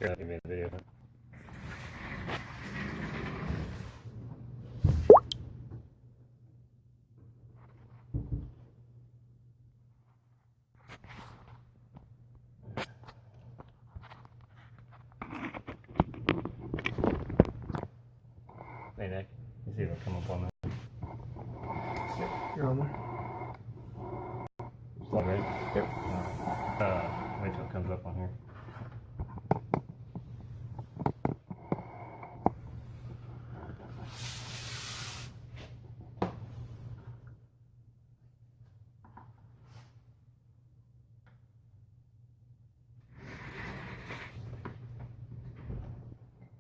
Yeah, you made a video of it. Hey Nick, you see if it'll come up on that. You're on there? Still ready? Yep. Wait till it comes up on here.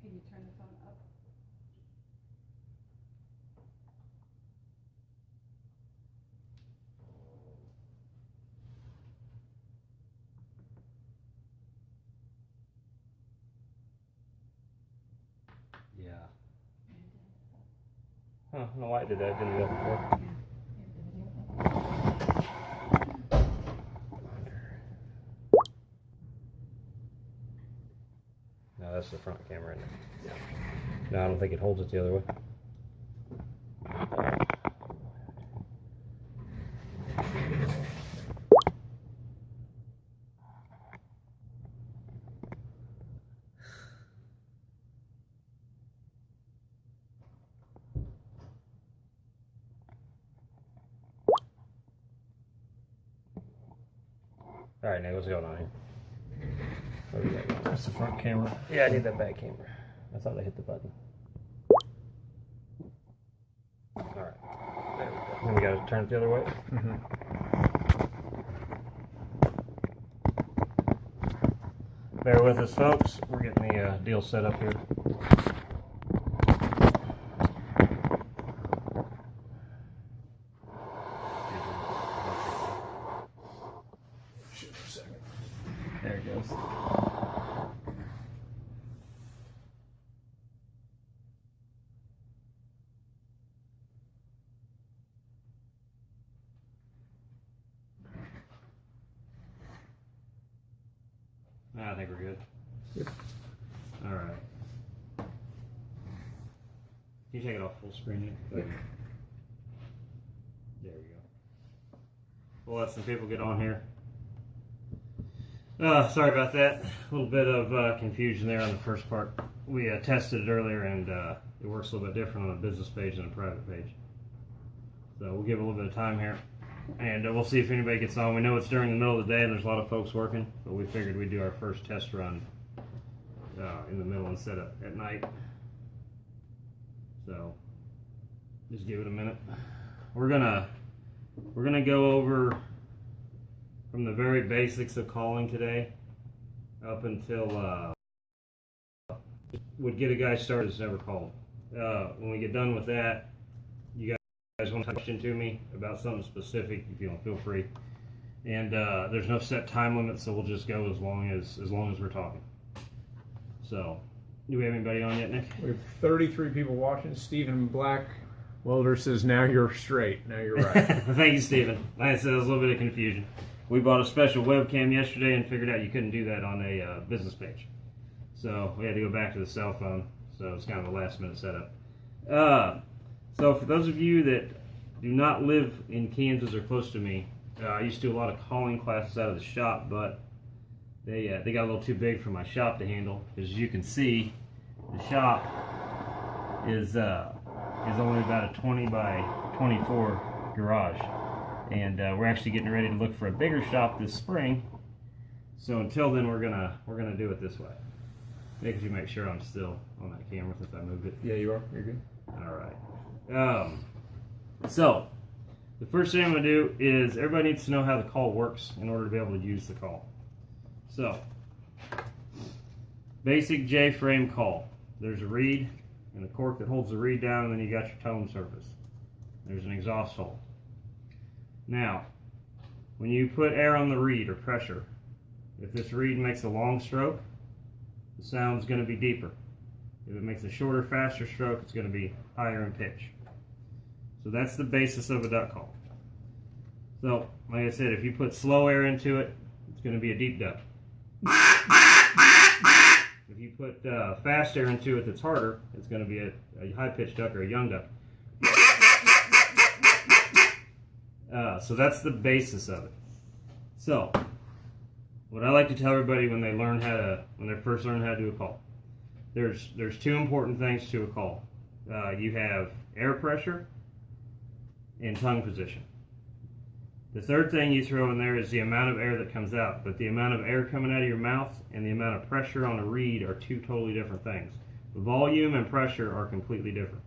Can you turn the phone up? Yeah. Huh, I don't know why it did that. It didn't do that before. No, that's the front camera, isn't it? Yeah. No, I don't think it holds it the other way. Alright, Nick, what's going on here? What do we got going? That's the front camera. Yeah, I need that back camera. I thought I hit the button. Alright. There we go. Then we gotta turn it the other way. Bear with us, folks. We're getting the deal set up here. Shoot for a second. There it goes. I think we're good. Yep. All right. Can you take it off full screen? Nick? Yep. There we go. We'll let some people get on here. Sorry about that. A little bit of confusion there on the first part. We tested it earlier, and it works a little bit different on a business page than a private page. So we'll give it a little bit of time here, and we'll see if anybody gets on. We know it's during the middle of the day, and there's a lot of folks working, but we figured we'd do our first test run in the middle instead of at night. So just give it a minute. We're gonna go over from the very basics of calling today up until would get a guy started that's never called. When we get done with that, you guys want to question to me about something specific, if you don't, feel free. And there's no set time limit, so we'll just go as long as we're talking. So, do we have anybody on yet, Nick? We have 33 people watching. Stephen Black Welder says, now you're straight. Now you're right. Thank you, Stephen. Like I said, there was a little bit of confusion. We bought a special webcam yesterday and figured out you couldn't do that on a business page. So we had to go back to the cell phone. So it's kind of a last minute setup. So for those of you that do not live in Kansas or close to me, I used to do a lot of calling classes out of the shop, but they got a little too big for my shop to handle. As you can see, the shop is only about a 20 by 24 garage, and we're actually getting ready to look for a bigger shop this spring. So until then, we're gonna do it this way. Nick, could you make sure I'm still on that camera since I moved it? Yeah, you are. You're good. All right. So the first thing I'm gonna do is everybody needs to know how the call works in order to be able to use the call. So basic J-frame call. There's a reed and a cork that holds the reed down, and then you got your tone surface. There's an exhaust hole. Now, when you put air on the reed or pressure, if this reed makes a long stroke, the sound's going to be deeper. If it makes a shorter, faster stroke, it's going to be higher in pitch. So that's the basis of a duck call. So, like I said, if you put slow air into it, it's going to be a deep duck. If put fast air into it that's harder, it's going to be a high-pitched duck or a young duck. So that's the basis of it. So, what I like to tell everybody when they first learn how to do a call, there's two important things to a call. You have air pressure and tongue position. The third thing you throw in there is the amount of air that comes out, but the amount of air coming out of your mouth and the amount of pressure on a reed are two totally different things. The volume and pressure are completely different.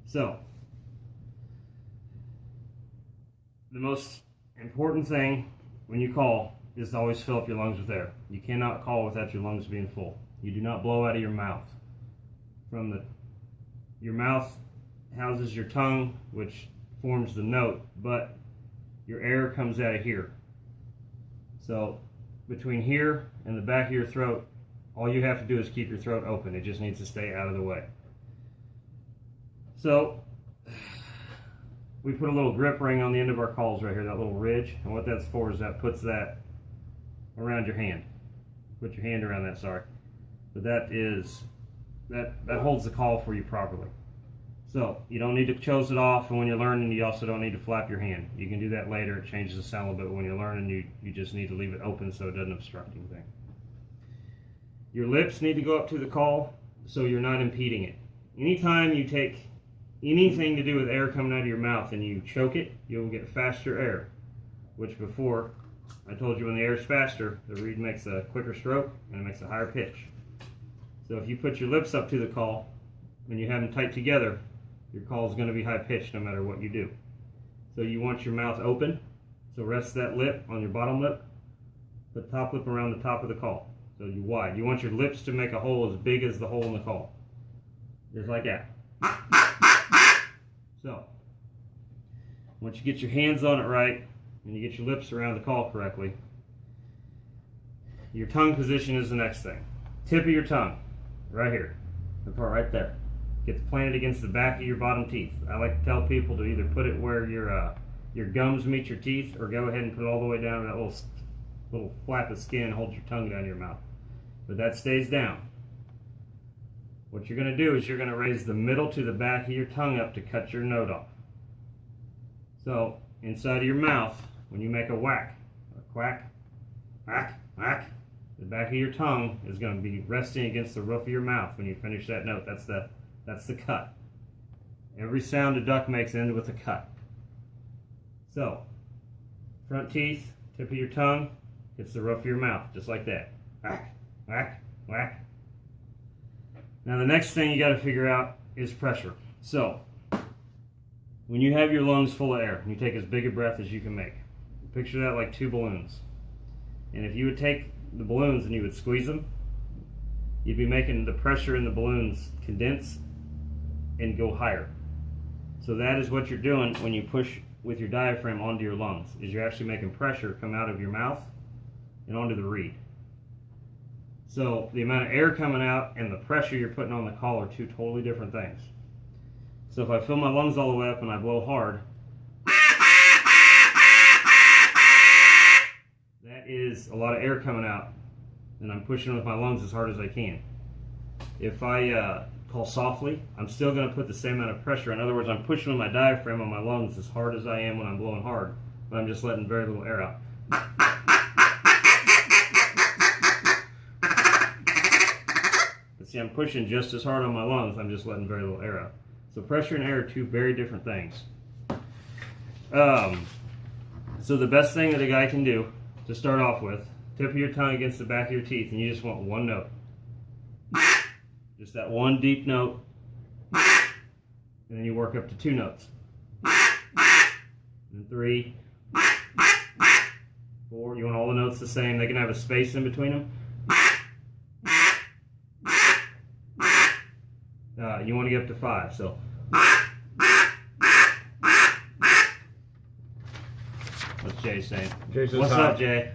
So, the most important thing when you call is to always fill up your lungs with air. You cannot call without your lungs being full. You do not blow out of your mouth. Your mouth houses your tongue, which forms the note, but your air comes out of here. So between here and the back of your throat, all you have to do is keep your throat open. It just needs to stay out of the way. So we put a little grip ring on the end of our calls right here, that little ridge, and what that's for is that puts that around your hand. Put your hand around that, sorry. But that holds the call for you properly. So you don't need to close it off, and when you're learning, you also don't need to flap your hand. You can do that later. It changes the sound a little bit. When you're learning, you just need to leave it open so it doesn't obstruct anything. Your lips need to go up to the call so you're not impeding it. Anytime you take anything to do with air coming out of your mouth and you choke it, you'll get faster air, which before I told you when the air is faster, the reed makes a quicker stroke and it makes a higher pitch. So if you put your lips up to the call and you have them tight together, your call is going to be high pitched no matter what you do. So you want your mouth open, so rest that lip on your bottom lip, the top lip around the top of the call. So you wide. You want your lips to make a hole as big as the hole in the call. Just like that. So, once you get your hands on it right, and you get your lips around the call correctly, your tongue position is the next thing. Tip of your tongue, right here, the part right there, gets planted against the back of your bottom teeth. I like to tell people to either put it where your gums meet your teeth, or go ahead and put it all the way down to that little flap of skin and hold your tongue down to your mouth. But that stays down. What you're going to do is you're going to raise the middle to the back of your tongue up to cut your note off. So, inside of your mouth, when you make a whack, or quack, whack, whack, the back of your tongue is going to be resting against the roof of your mouth when you finish that note. That's the cut. Every sound a duck makes ends with a cut. So, front teeth, tip of your tongue, hits the roof of your mouth, just like that. Whack, whack, whack. Now the next thing you got to figure out is pressure. So, when you have your lungs full of air, you take as big a breath as you can make. Picture that like two balloons. And if you would take the balloons and you would squeeze them, you'd be making the pressure in the balloons condense and go higher. So that is what you're doing when you push with your diaphragm onto your lungs, is you're actually making pressure come out of your mouth and onto the reed. So the amount of air coming out and the pressure you're putting on the call are two totally different things. So if I fill my lungs all the way up and I blow hard, that is a lot of air coming out, and I'm pushing with my lungs as hard as I can. If I call softly, I'm still going to put the same amount of pressure. In other words, I'm pushing with my diaphragm on my lungs as hard as I am when I'm blowing hard, but I'm just letting very little air out. See, I'm pushing just as hard on my lungs, I'm just letting very little air out. So pressure and air are two very different things. So the best thing that a guy can do to start off with, tip of your tongue against the back of your teeth, and you just want one note. Just that one deep note, and then you work up to two notes. And 3, 4, you want all the notes the same. They can have a space in between them. You want to get up to 5, so. What's Jay saying? What's up, Jay?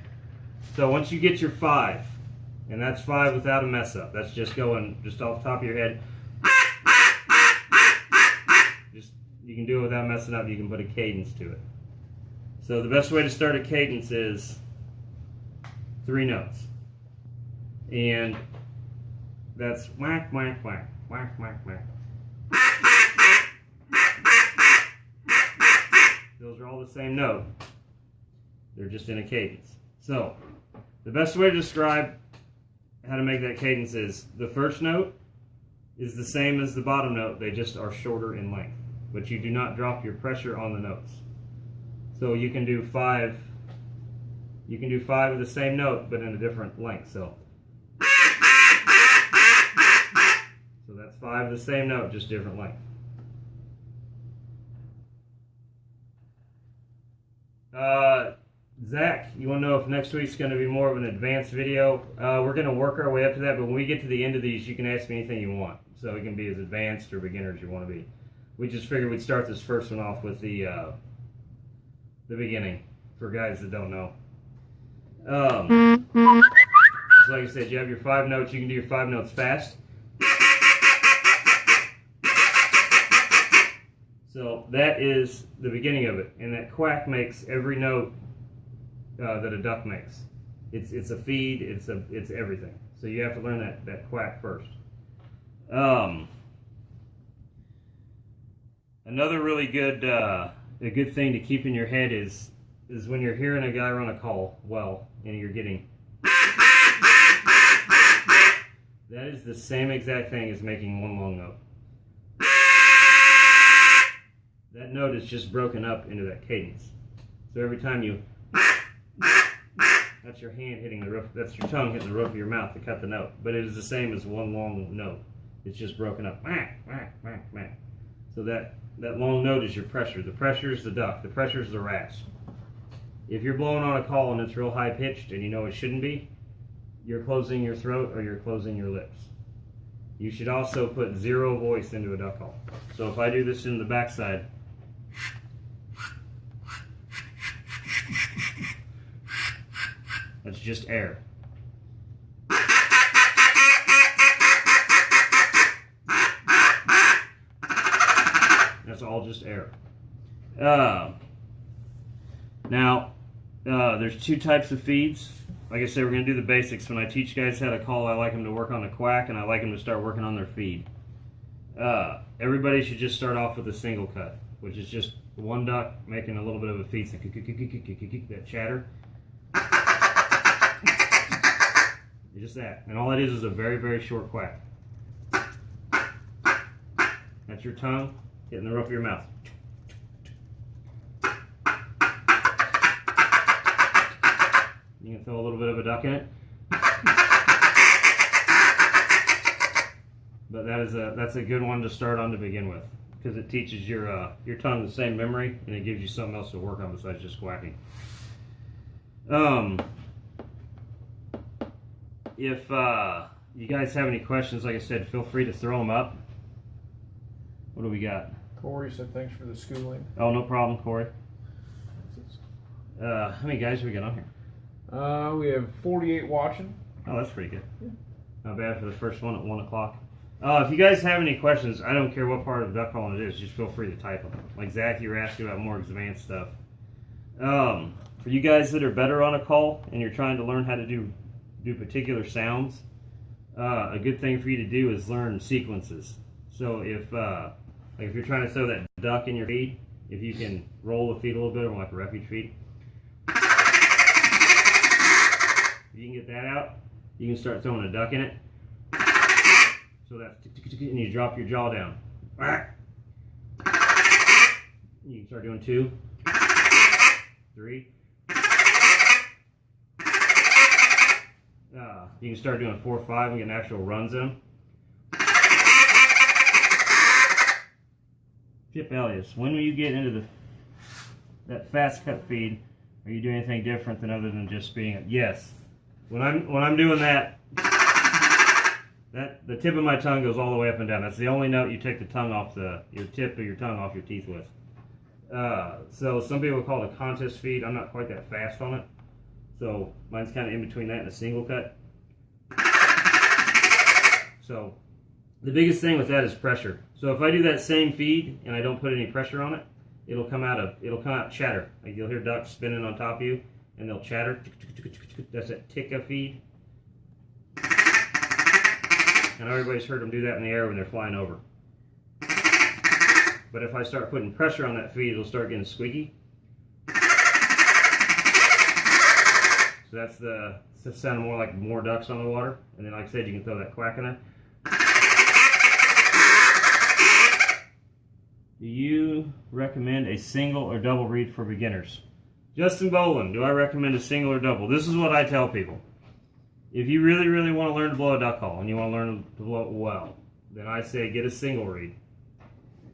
So once you get your 5, and that's 5 without a mess up, that's just going just off the top of your head. You can do it without messing up. You can put a cadence to it. So the best way to start a cadence is 3 notes. And That's whack, whack, whack, whack, whack, whack. Those are all the same note. They're just in a cadence. So, the best way to describe how to make that cadence is the first note is the same as the bottom note. They just are shorter in length. But you do not drop your pressure on the notes. So you can do 5. You can do 5 with the same note, but in a different length. So that's 5 the same note, just different length. Zach, you want to know if next week's going to be more of an advanced video? We're going to work our way up to that, but when we get to the end of these, you can ask me anything you want. So it can be as advanced or beginner as you want to be. We just figured we'd start this first one off with the beginning for guys that don't know. So like I said, you have your 5 notes. You can do your 5 notes fast. So that is the beginning of it, and that quack makes every note that a duck makes. It's a feed. It's everything. So you have to learn that quack first. Another really good a good thing to keep in your head is when you're hearing a guy run a call well, and you're getting. That is the same exact thing as making one long note. That note is just broken up into that cadence. So every time you, that's your hand hitting the roof, that's your tongue hitting the roof of your mouth to cut the note. But it is the same as one long note. It's just broken up. So that long note is your pressure. The pressure is the duck. The pressure is the rasp. If you're blowing on a call and it's real high pitched and you know it shouldn't be, you're closing your throat or you're closing your lips. You should also put 0 voice into a duck call. So if I do this in the backside, that's just air. That's all just air. Now, there's 2 types of feeds. Like I said, we're going to do the basics. When I teach guys how to call, I like them to work on a quack, and I like them to start working on their feed. Everybody should just start off with a single cut, which is just one duck making a little bit of a feed, that chatter. Just that. And all that is a very, very short quack. That's your tongue hitting the roof of your mouth. You can throw a little bit of a duck in it. But that's a good one to start on to begin with, because it teaches your tongue the same memory, and it gives you something else to work on besides just quacking. If you guys have any questions, like I said, feel free to throw them up. What do we got? Corey said thanks for the schooling. Oh, no problem, Corey. How many guys do we got on here? We have 48 watching. Oh, that's pretty good. Yeah. Not bad for the first one at 1 o'clock. If you guys have any questions, I don't care what part of duck calling it is, just feel free to type them. Like Zach, you were asking about more advanced stuff. For you guys that are better on a call and you're trying to learn how to do particular sounds, a good thing for you to do is learn sequences. So if you're trying to throw that duck in your feed, if you can roll the feed a little bit, or like a refuge feed, if you can get that out, you can start throwing a duck in it. So that's, and you drop your jaw down. You can start doing 2, 3. You can start doing 4, 5 and get actual runs in them. Chip Elias, when will you get into that fast cut feed? Are you doing anything different than other than just being yes? When I'm doing that, the tip of my tongue goes all the way up and down. That's the only note you take the tongue off your tip of your tongue off your teeth with. So some people call it a contest feed. I'm not quite that fast on it. So mine's kind of in between that and a single cut. So the biggest thing with that is pressure. So if I do that same feed and I don't put any pressure on it, it'll come out chatter. Like you'll hear ducks spinning on top of you and they'll chatter. That's that ticka feed. I know everybody's heard them do that in the air when they're flying over. But if I start putting pressure on that feed, it'll start getting squeaky. So that's the sound more like more ducks on the water. And then, like I said, you can throw that quack in there. Do you recommend a single or double reed for beginners? Justin Boland, do I recommend a single or double? This is what I tell people. If you really, really want to learn to blow a duck call and you want to learn to blow it well, then I say get a single reed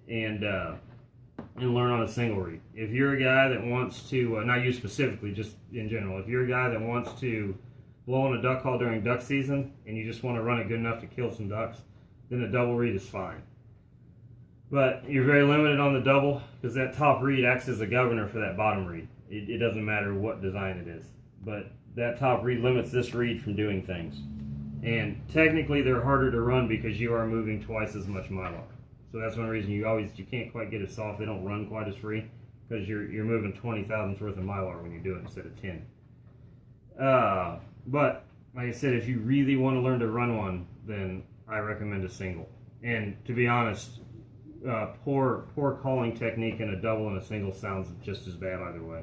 and learn on a single reed. If you're a guy that wants to, not you specifically, just in general, if you're a guy that wants to blow on a duck call during duck season and you just want to run it good enough to kill some ducks, then a double reed is fine. But you're very limited on the double because that top reed acts as a governor for that bottom reed. It doesn't matter what design it is. But that top reed limits this reed from doing things. And technically they're harder to run because you are moving twice as much mylar. So that's one reason you can't quite get it soft. They don't run quite as free because you're moving 20 thousandths worth of mylar when you do it instead of 10. But like I said, if you really want to learn to run one, then I recommend a single. And to be honest, poor calling technique in a double and a single sounds just as bad either way.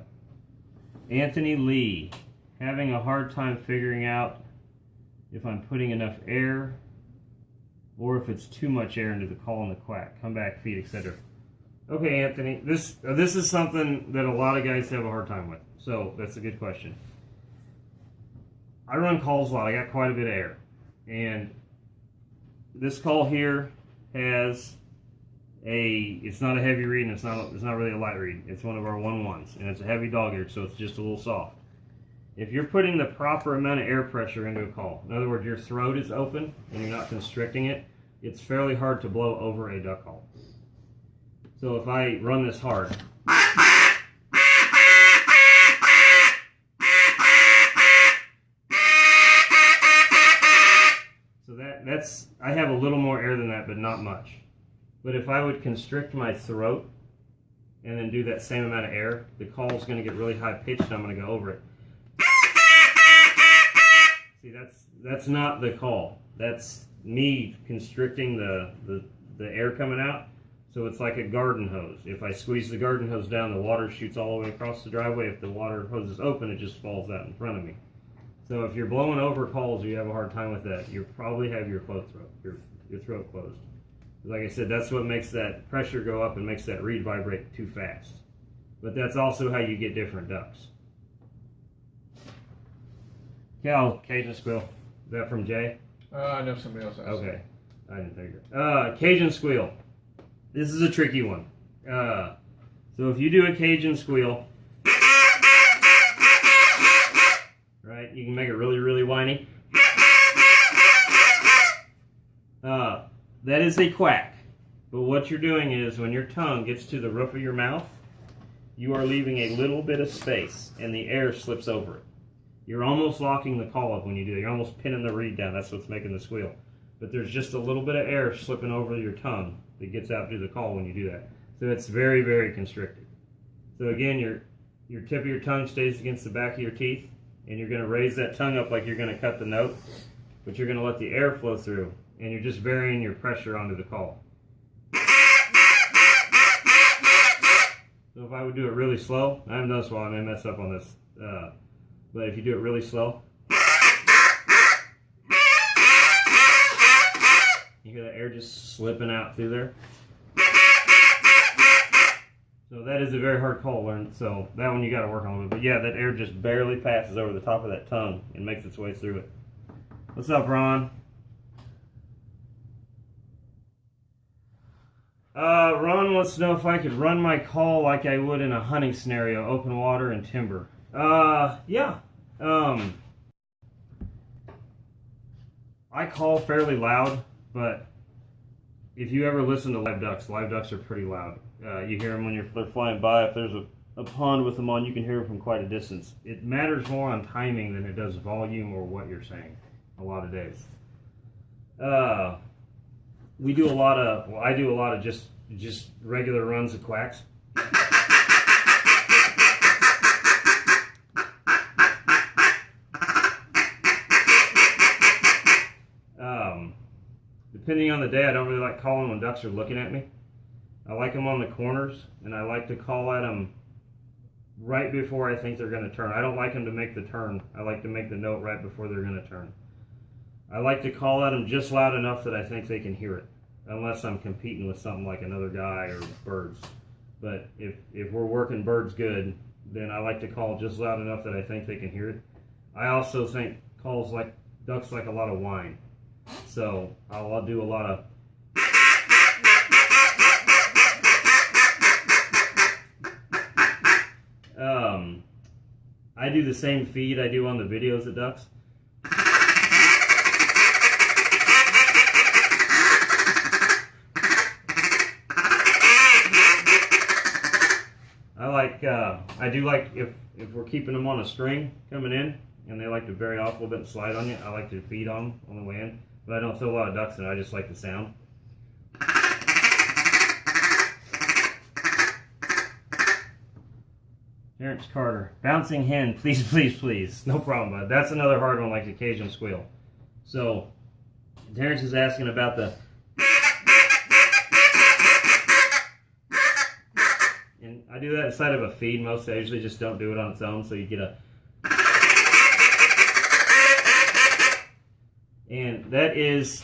Anthony Lee, having a hard time figuring out if I'm putting enough air or if it's too much air into the call and the quack, comeback feed, etc. Okay, Anthony, this is something that a lot of guys have a hard time with, so that's a good question. I run calls a lot. I got quite a bit of air, and this call here has it's not a heavy reed and it's not really a light reed. It's one of our 1-1s, and it's a heavy dog ear, so it's just a little soft. If you're putting the proper amount of air pressure into a call, in other words, your throat is open and you're not constricting it, it's fairly hard to blow over a duck call. So if I run this hard, so that's I have a little more air than that, but not much. But if I would constrict my throat and then do that same amount of air, the call is going to get really high pitched and I'm going to go over it. See, that's not the call. That's me constricting the air coming out. So it's like a garden hose. If I squeeze the garden hose down, the water shoots all the way across the driveway. If the water hose is open, it just falls out in front of me. So if you're blowing over calls or you have a hard time with that, you probably have your throat closed. Like I said, that's what makes that pressure go up and makes that reed vibrate too fast. But that's also how you get different ducks. Cal, Cajun Squeal. Is that from Jay? I know somebody else asked. Okay. I didn't think it. Cajun Squeal. This is a tricky one. So if you do a Cajun Squeal, right, you can make it really, really whiny. That is a quack. But what you're doing is when your tongue gets to the roof of your mouth, you are leaving a little bit of space and the air slips over it. You're almost locking the call up when you do that. You're almost pinning the reed down. That's what's making the squeal. But there's just a little bit of air slipping over your tongue that gets out to the call when you do that. So it's very, very constricted. So again, your tip of your tongue stays against the back of your teeth, and you're going to raise that tongue up like you're going to cut the note, but you're going to let the air flow through, and you're just varying your pressure onto the call. So if I would do it really slow, I haven't done this while I may mess up on this, but if you do it really slow, you hear the air just slipping out through there. So that is a very hard call to learn, so that one you got to work on a little bit. But yeah, that air just barely passes over the top of that tongue and makes its way through it. What's up, Ron? Ron wants to know if I could run my call like I would in a hunting scenario, open water and timber. Yeah. I call fairly loud, but if you ever listen to live ducks are pretty loud. You hear them when they're flying by. If there's a pond with them on, you can hear them from quite a distance. It matters more on timing than it does volume or what you're saying a lot of days. We do a lot of, well, I do a lot of just regular runs of quacks. depending on the day, I don't really like calling when ducks are looking at me. I like them on the corners, and I like to call at them right before I think they're going to turn. I don't like them to make the turn. I like to make the note right before they're going to turn. I like to call at them just loud enough that I think they can hear it, unless I'm competing with something like another guy or birds. But if we're working birds good, then I like to call just loud enough that I think they can hear it. I also think calls like ducks like a lot of whine. So I'll do a lot of I do the same feed I do on the videos of ducks. I do like if we're keeping them on a string coming in and they like to vary off a little bit and slide on you, I like to feed on them on the way in. But I don't throw a lot of ducks in it, I just like the sound. Terrence Carter, bouncing hen, please, please, please. No problem, bud. That's another hard one like the Cajun Squeal. So, Terrence is asking about the... And I do that inside of a feed mostly. I usually just don't do it on its own, so you get a... And that is...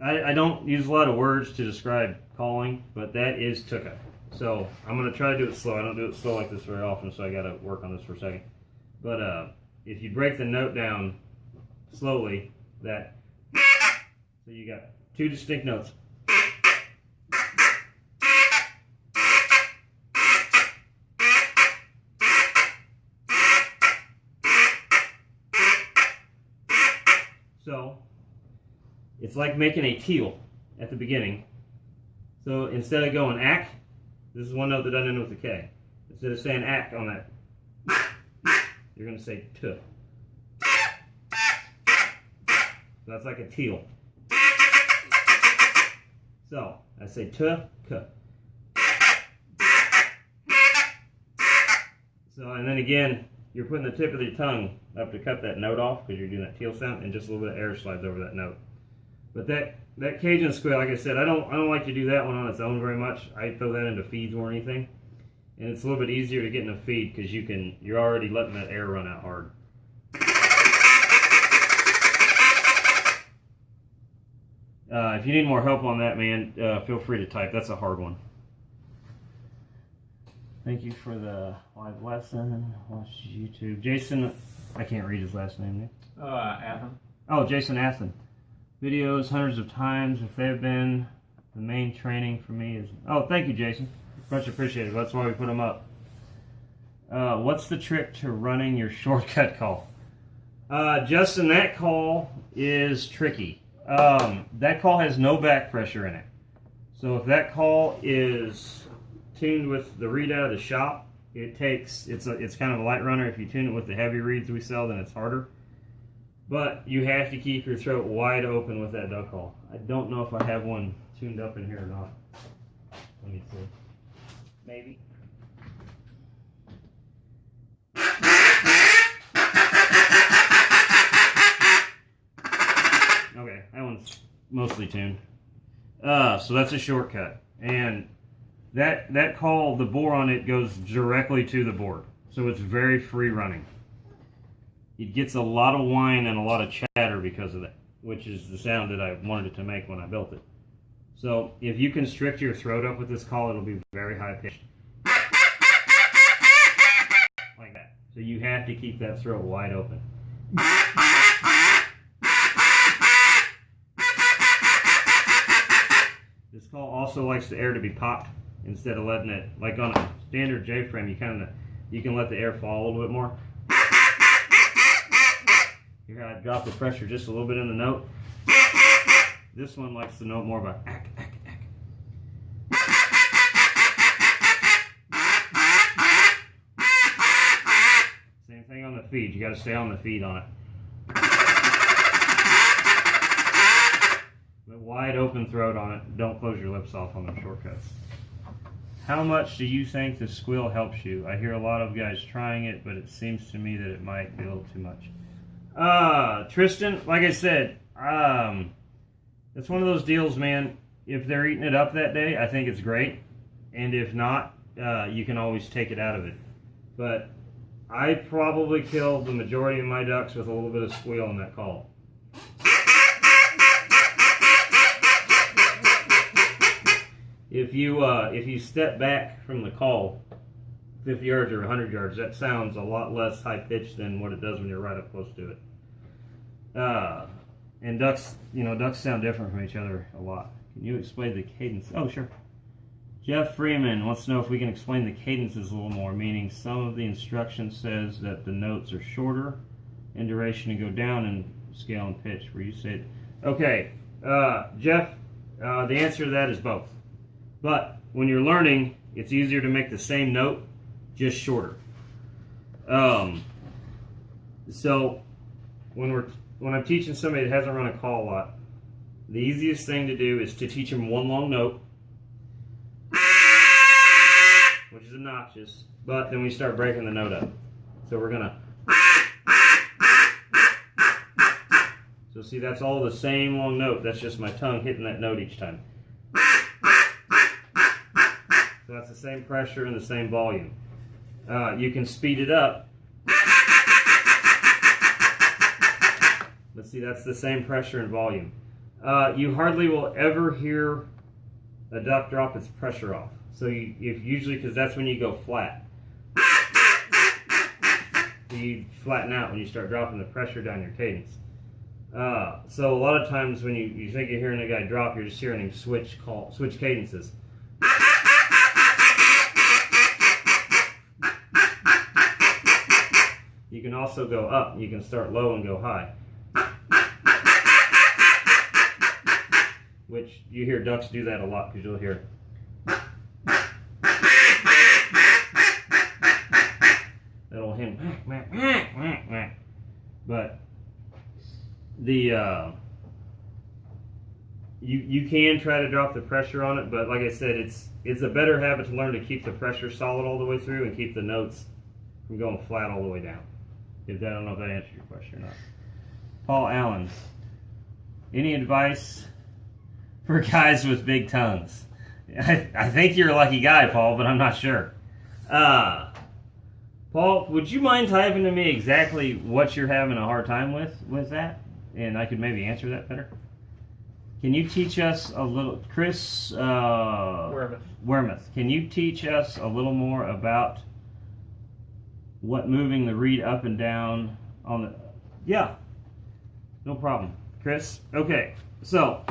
I don't use a lot of words to describe calling, but that is tuka. So I'm going to try to do it slow. I don't do it slow like this very often, so I got to work on this for a second. But if you break the note down slowly, that... So you got two distinct notes. So it's like making a teal at the beginning. So instead of going ack, this is one note that doesn't end with a K. Instead of saying ack on that, you're going to say t. So that's like a teal. So I say t, k. So, and then again, you're putting the tip of your tongue up to cut that note off because you're doing that teal sound, and just a little bit of air slides over that note. But that Cajun Squeal, like I said, I don't like to do that one on its own very much. I throw that into feeds or anything, and it's a little bit easier to get in a feed because you're already letting that air run out hard. If you need more help on that, man, feel free to type. That's a hard one. Thank you for the live lesson. Watch YouTube. Jason, I can't read his last name, Nick. Athen. Oh, Jason Athen. Videos hundreds of times. If they've been the main training for me is... Oh, thank you, Jason. Much appreciated. That's why we put them up. What's the trick to running your shortcut call? Justin, that call is tricky. That call has no back pressure in it. So if that call is tuned with the readout of the shop, it's kind of a light runner. If you tune it with the heavy reeds we sell, then it's harder. But you have to keep your throat wide open with that duck call. I don't know if I have one tuned up in here or not. Let me see. Maybe. Okay, that one's mostly tuned. So that's a shortcut. And that call, the bore on it goes directly to the board. So it's very free running. It gets a lot of whine and a lot of chatter because of that, which is the sound that I wanted it to make when I built it. So if you constrict your throat up with this call, it'll be very high pitched. Like that. So you have to keep that throat wide open. This call also likes the air to be popped instead of letting it, like on a standard J-frame, you can let the air fall a little bit more. You're going to drop the pressure just a little bit in the note. This one likes the note more of a ack, ack, ack. Same thing on the feed. You got to stay on the feed on it. But wide open throat on it. Don't close your lips off on the shortcuts. How much do you think the squeal helps you? I hear a lot of guys trying it, but it seems to me that it might be a little too much. Tristan, like I said, that It's one of those deals, man. If they're eating it up that day, I think it's great. And if not, you can always take it out of it. But I probably killed the majority of my ducks with a little bit of squeal in that call. If you step back from the call 50 yards or 100 yards, that sounds a lot less high pitched than what it does when you're right up close to it. And ducks, ducks sound different from each other a lot. Can you explain the cadence? Oh, sure. Jeff Freeman wants to know if we can explain the cadences a little more, meaning some of the instruction says that the notes are shorter in duration and go down in scale and pitch, where you say, okay, Jeff, the answer to that is both. But when you're learning, it's easier to make the same note, just shorter. So when I'm teaching somebody that hasn't run a call a lot, the easiest thing to do is to teach them one long note, which is obnoxious, but then we start breaking the note up. So we're gonna. So see, that's all the same long note. That's just my tongue hitting that note each time. So that's the same pressure and the same volume. You can speed it up. But see, that's the same pressure and volume. You hardly will ever hear a duck drop its pressure off. So usually, because that's when you go flat. You flatten out when you start dropping the pressure down your cadence. So a lot of times when you think you're hearing a guy drop, you're just hearing him switch cadences. You can also go up. You can start low and go high. Which you hear ducks do that a lot, because you'll hear. That'll him. But the you can try to drop the pressure on it, but like I said, it's a better habit to learn to keep the pressure solid all the way through and keep the notes from going flat all the way down. I don't know if that answered your question or not. Paul Allen, any advice for guys with big tongues? I think you're a lucky guy, Paul, but I'm not sure. Paul, would you mind typing to me exactly what you're having a hard time with that? And I could maybe answer that better. Can you teach us a little, Chris Wermuth, can you teach us a little more about what moving the reed up and down on the... Yeah, no problem. Chris? Okay, so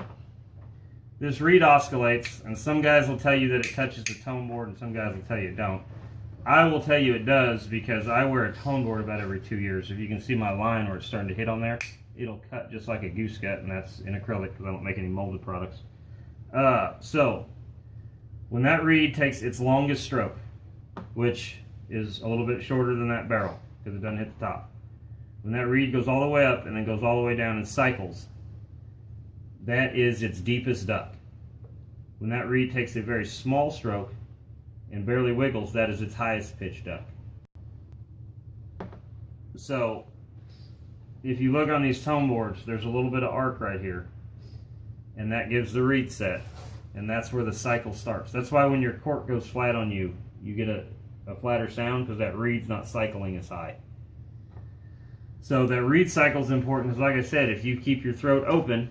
this reed oscillates, and some guys will tell you that it touches the tone board, and some guys will tell you it don't. I will tell you it does, because I wear a tone board about every 2 years. If you can see my line where it's starting to hit on there, it'll cut just like a goose gut, and that's in acrylic because I don't make any molded products. So when that reed takes its longest stroke, which is a little bit shorter than that barrel because it doesn't hit the top, when that reed goes all the way up and then goes all the way down and cycles, that is its deepest duck. When that reed takes a very small stroke and barely wiggles, that is its highest pitched duck. So if you look on these tone boards, there's a little bit of arc right here, and that gives the reed set, and that's where the cycle starts. That's why when your cork goes flat on you, you get a flatter sound, because that reed's not cycling as high. So that reed cycle is important, because like I said, if you keep your throat open,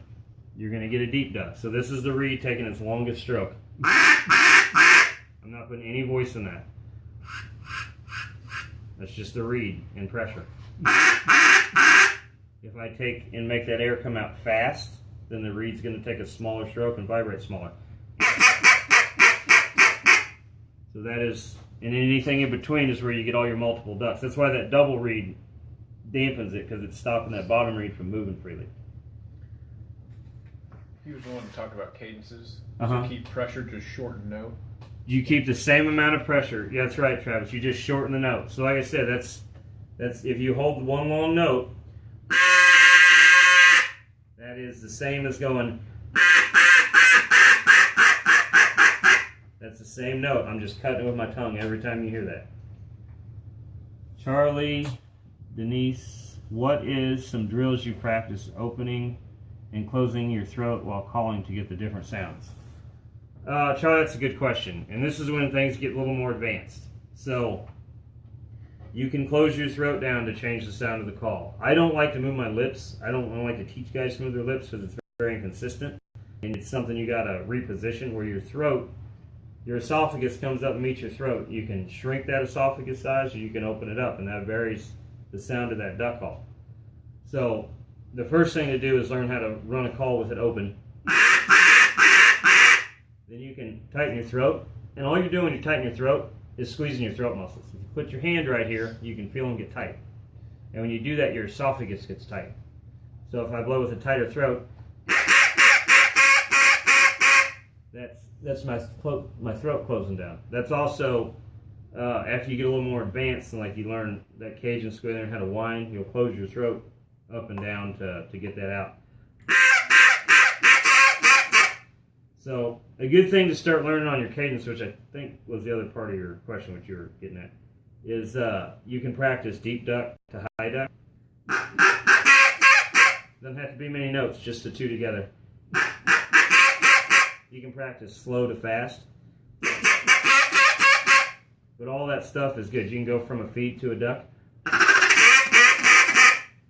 you're going to get a deep duck. So this is the reed taking its longest stroke. I'm not putting any voice in that. That's just the reed in pressure. If I take and make that air come out fast, then the reed's going to take a smaller stroke and vibrate smaller. So that is, and anything in between is where you get all your multiple ducks. That's why that double reed dampens it, because it's stopping that bottom reed from moving freely. He was the one to talk about cadences. Uh-huh. So keep pressure, just shorten note. You keep the same amount of pressure. Yeah, that's right, Travis. You just shorten the note. So like I said, that's if you hold one long note, that is the same as going. That's the same note. I'm just cutting it with my tongue every time you hear that. Charlie, Denise, what is some drills you practice opening and closing your throat while calling to get the different sounds? Charlie, that's a good question. And this is when things get a little more advanced. So, you can close your throat down to change the sound of the call. I don't like to move my lips. I don't like to teach guys to move their lips because it's very inconsistent. And it's something you got to reposition where your throat, your esophagus comes up and meets your throat. You can shrink that esophagus size or you can open it up, and that varies the sound of that duck call. So the first thing to do is learn how to run a call with it open. Then you can tighten your throat, and all you're doing when you tighten your throat is squeezing your throat muscles. If you put your hand right here, you can feel them get tight. And when you do that, your esophagus gets tight. So if I blow with a tighter throat, that's my throat closing down. That's also, after you get a little more advanced, and like you learn that Cajun Squeal, learn how to whine, you'll close your throat up and down to get that out. So a good thing to start learning on your cadence, which I think was the other part of your question, which you were getting at, is you can practice deep duck to high duck. Doesn't have to be many notes, just the two together. You can practice slow to fast. But all that stuff is good. You can go from a feed to a duck.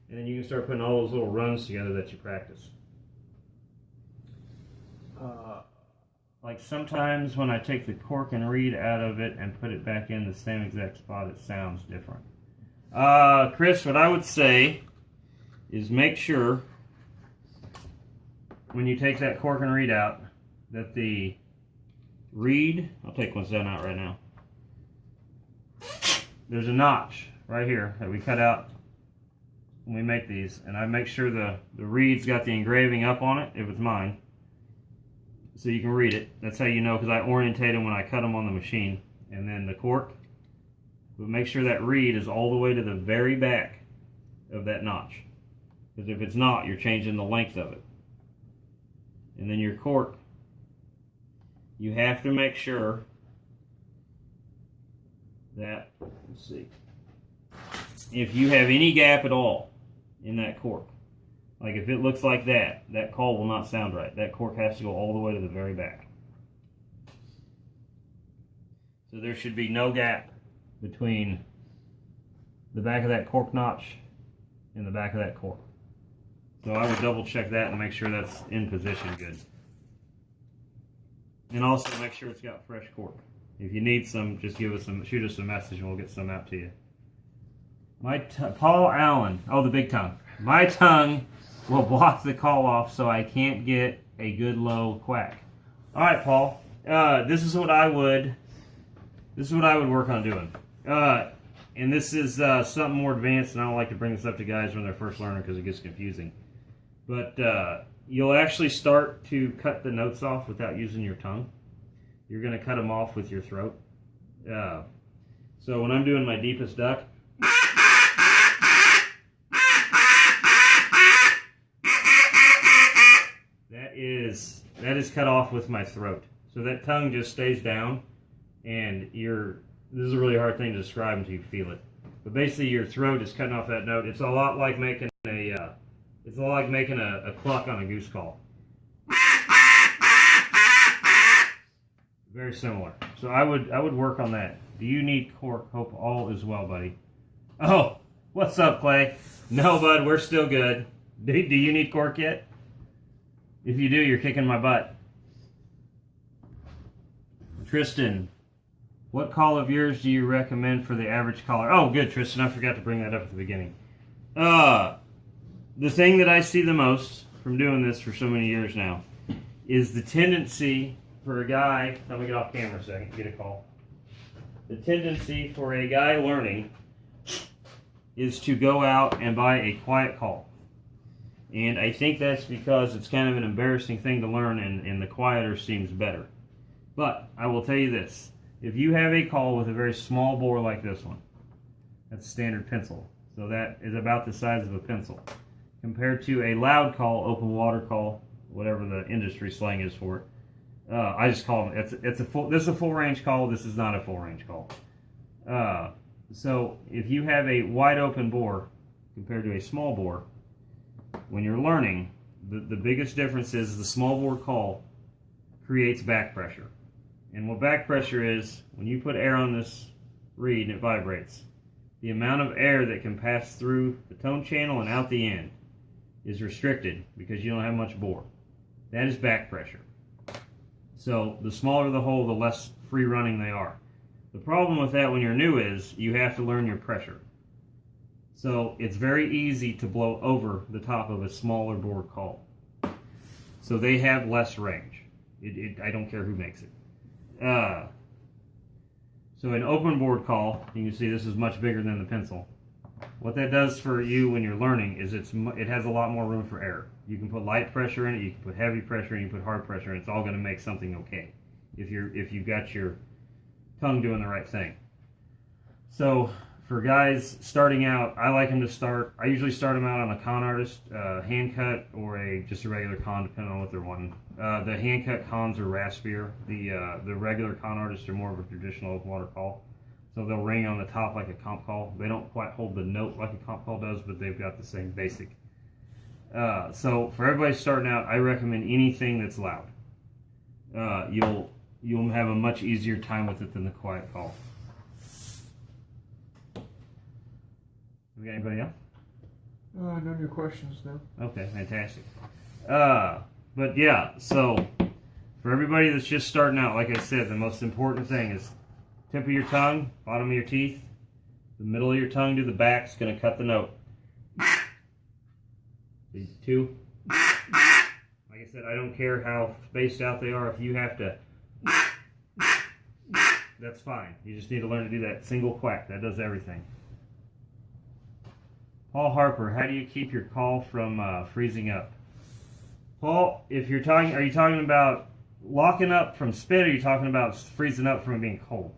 And then you can start putting all those little runs together that you practice. Like sometimes when I take the cork and reed out of it and put it back in the same exact spot, it sounds different. Chris, what I would say is make sure when you take that cork and reed out that the reed, I'll take one down out right now. There's a notch right here that we cut out when we make these, and I make sure the reed's got the engraving up on it, if it's mine, so you can read it. That's how you know, because I orientate them when I cut them on the machine. And then the cork, but make sure that reed is all the way to the very back of that notch, because if it's not, you're changing the length of it. And then your cork, you have to make sure that, let's see, if you have any gap at all in that cork, like if it looks like that, that call will not sound right. That cork has to go all the way to the very back. So there should be no gap between the back of that cork notch and the back of that cork. So I would double check that and make sure that's in position good. And also make sure it's got fresh cork. If you need some, just give us some, shoot us a message and we'll get some out to you. Paul Allen, oh, the big tongue. My tongue will block the call off so I can't get a good low quack. All right, Paul. This is what I would work on doing. And this is something more advanced, and I don't like to bring this up to guys when they're first learning because it gets confusing. But you'll actually start to cut the notes off without using your tongue. You're going to cut them off with your throat. So when I'm doing my deepest duck, that is cut off with my throat. So that tongue just stays down, and this is a really hard thing to describe until you feel it. But basically, your throat is cutting off that note. It's a lot like making a cluck on a goose call. Very similar. So I would work on that. Do you need cork? Hope all is well, buddy. Oh, what's up, Clay? No, bud, we're still good. Do you need cork yet? If you do, you're kicking my butt. Tristan, what call of yours do you recommend for the average caller? Oh, good, Tristan. I forgot to bring that up at the beginning. The thing that I see the most from doing this for so many years now is the tendency for a guy, let me get off camera a second, get a call. The tendency for a guy learning is to go out and buy a quiet call. And I think that's because it's kind of an embarrassing thing to learn, and the quieter seems better. But I will tell you this, if you have a call with a very small bore like this one, that's a standard pencil, so that is about the size of a pencil, compared to a loud call, open water call, whatever the industry slang is for it. I just call it, this is a full range call, this is not a full range call. So if you have a wide open bore compared to a small bore, when you're learning, the biggest difference is the small bore call creates back pressure. And what back pressure is, when you put air on this reed and it vibrates, the amount of air that can pass through the tone channel and out the end is restricted because you don't have much bore. That is back pressure. So the smaller the hole, the less free running they are. The problem with that when you're new is you have to learn your pressure. So it's very easy to blow over the top of a smaller bore call. So they have less range. I don't care who makes it. So an open board call, you can see this is much bigger than the pencil. What that does for you when you're learning is it has a lot more room for error. You can put light pressure in it, you can put heavy pressure in it, you can put hard pressure in it. It's all going to make something okay if you've got your tongue doing the right thing. So for guys starting out, I like them to start. I usually start them out on a con artist, hand cut, or just a regular con, depending on what they're wanting. The hand cut cons are raspier. The regular con artists are more of a traditional open water call. So they'll ring on the top like a comp call. They don't quite hold the note like a comp call does, but they've got the same basic. So for everybody starting out, I recommend anything that's loud. You'll have a much easier time with it than the quiet call. We got anybody else? No new questions now. Okay, fantastic. But yeah, so for everybody that's just starting out, like I said, the most important thing is tip of your tongue, bottom of your teeth, the middle of your tongue to the back is going to cut the note. These two. Like I said, I don't care how spaced out they are. If you have to, that's fine. You just need to learn to do that single quack. That does everything. Paul Harper, how do you keep your call from freezing up? Paul, if you're talking, are you talking about locking up from spit, or are you talking about freezing up from it being cold?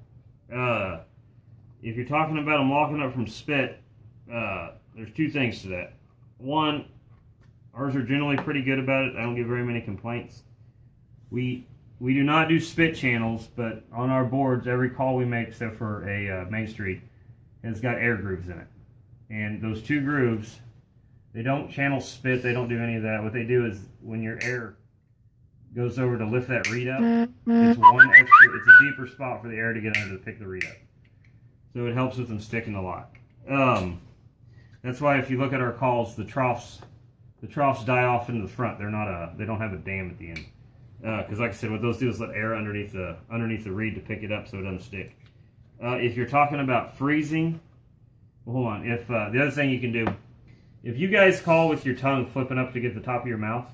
If you're talking about them locking up from spit, there's two things to that. One, ours are generally pretty good about it. I don't get very many complaints. We do not do spit channels, but on our boards, every call we make, except for a Main Street, has got air grooves in it. And those two grooves, they don't channel spit, they don't do any of that. What they do is when your air goes over to lift that reed up, it's a deeper spot for the air to get under to pick the reed up. So it helps with them sticking a lot. That's why if you look at our calls, the troughs die off into the front. They don't have a dam at the end. Because like I said, what those do is let air underneath the reed to pick it up so it doesn't stick. If you're talking about freezing, well, hold on. If the other thing you can do, if you guys call with your tongue flipping up to get the top of your mouth,